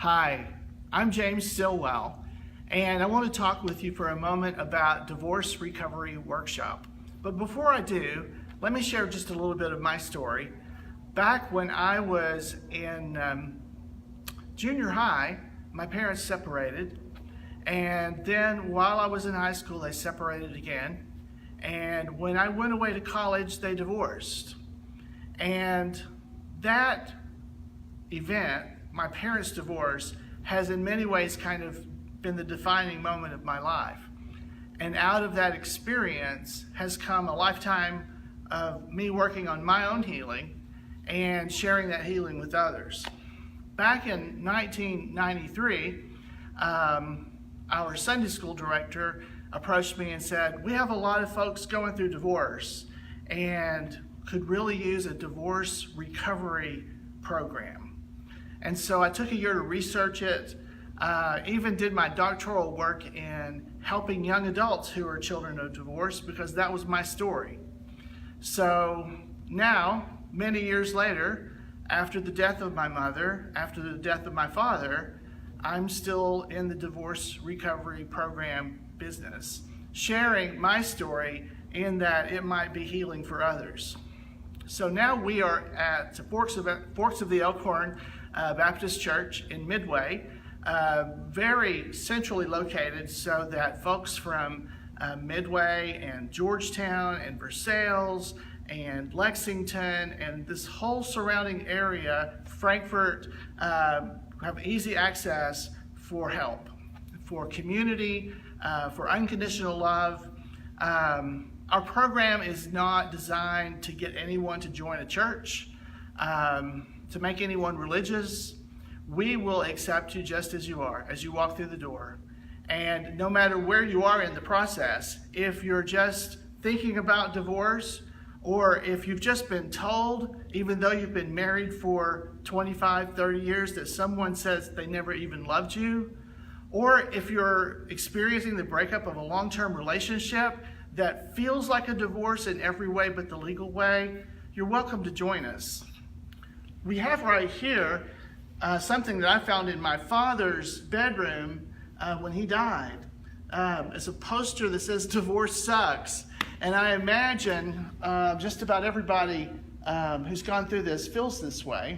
Hi, I'm James Stillwell, and I want to talk with you for a moment about Divorce Recovery Workshop. But before I do, let me share just a little bit of my story. Back when I was in junior high, my parents separated, and then while I was in high school, they separated again. And when I went away to college, they divorced. And that event, my parents' divorce, has in many ways kind of been the defining moment of my life. And out of that experience has come a lifetime of me working on my own healing and sharing that healing with others. Back in 1993, our Sunday school director approached me and said, "We have a lot of folks going through divorce and could really use a divorce recovery program." And so I took a year to research it, even did my doctoral work in helping young adults who are children of divorce, because that was my story. So now, many years later, after the death of my mother, after the death of my father, I'm still in the divorce recovery program business, sharing my story in that it might be healing for others. So now we are at Forks of the Elkhorn Baptist Church in Midway, very centrally located so that folks from Midway and Georgetown and Versailles and Lexington and this whole surrounding area, Frankfort, have easy access for help, for community, for unconditional love. Our program is not designed to get anyone to join a church, to make anyone religious. We will accept you just as you are, as you walk through the door. And no matter where you are in the process, if you're just thinking about divorce, or if you've just been told, even though you've been married for 25, 30 years, that someone says they never even loved you, or if you're experiencing the breakup of a long-term relationship that feels like a divorce in every way but the legal way, you're welcome to join us. We have right here something that I found in my father's bedroom when he died. It's a poster that says "Divorce Sucks." And I imagine just about everybody who's gone through this feels this way.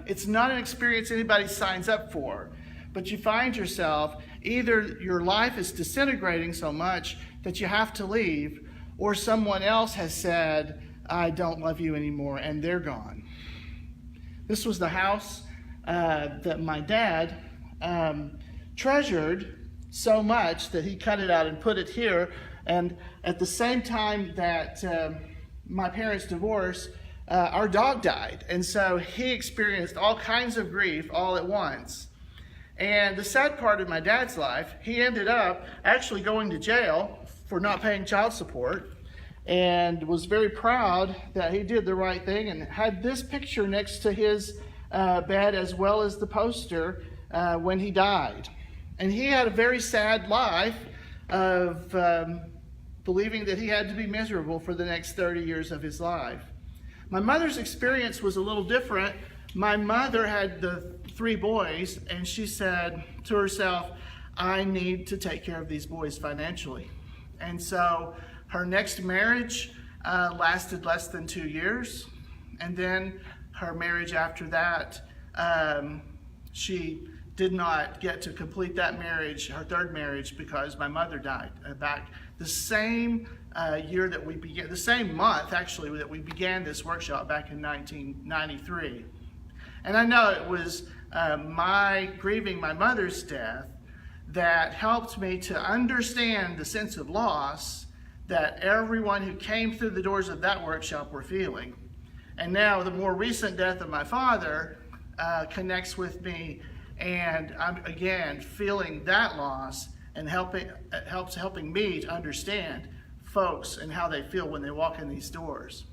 It's not an experience anybody signs up for, but you find yourself, either your life is disintegrating so much that you have to leave, or someone else has said, "I don't love you anymore," and they're gone. This was the house that my dad treasured so much that he cut it out and put it here. And at the same time that my parents divorced, our dog died. And so he experienced all kinds of grief all at once. And the sad part of my dad's life, he ended up actually going to jail for not paying child support, and was very proud that he did the right thing, and had this picture next to his bed as well as the poster when he died. And he had a very sad life of believing that he had to be miserable for the next 30 years of his life. My mother's experience was a little different. My mother had the 3 boys, and she said to herself, "I need to take care of these boys financially." And so her next marriage lasted less than 2 years. And then her marriage after that, she did not get to complete that marriage, her third marriage, because my mother died back the same year that we began, the same month actually that we began this workshop back in 1993. And I know it was my grieving my mother's death that helped me to understand the sense of loss that everyone who came through the doors of that workshop were feeling. And now the more recent death of my father connects with me, and I'm again feeling that loss, and helping me to understand folks and how they feel when they walk in these doors.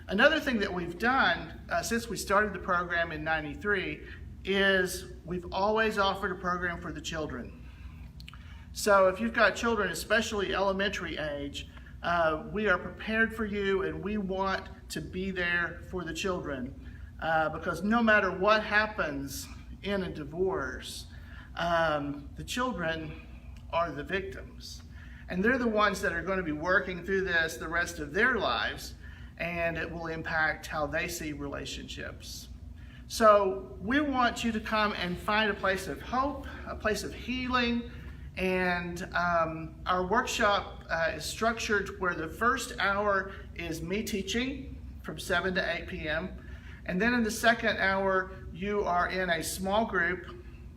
Another thing that we've done since we started the program in '93 is we've always offered a program for the children. So if you've got children, especially elementary age, we are prepared for you, and we want to be there for the children, because no matter what happens, in a divorce, the children are the victims. And they're the ones that are going to be working through this the rest of their lives, and it will impact how they see relationships. So we want you to come and find a place of hope, a place of healing, and our workshop is structured where the first hour is me teaching from 7 to 8 p.m. And then in the second hour, you are in a small group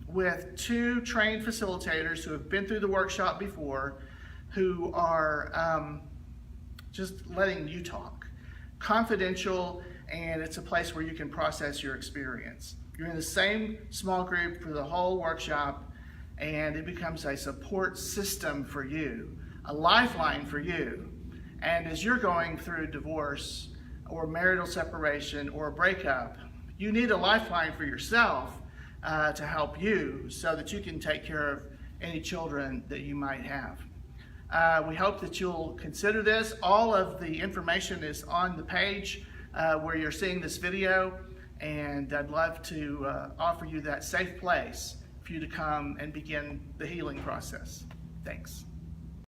with 2 trained facilitators who have been through the workshop before, who are just letting you talk. Confidential, and it's a place where you can process your experience. You're in the same small group for the whole workshop, and it becomes a support system for you, a lifeline for you. And as you're going through divorce or marital separation or a breakup, you need a lifeline for yourself to help you so that you can take care of any children that you might have. We hope that you'll consider this. All of the information is on the page where you're seeing this video, and I'd love to offer you that safe place for you to come and begin the healing process. Thanks.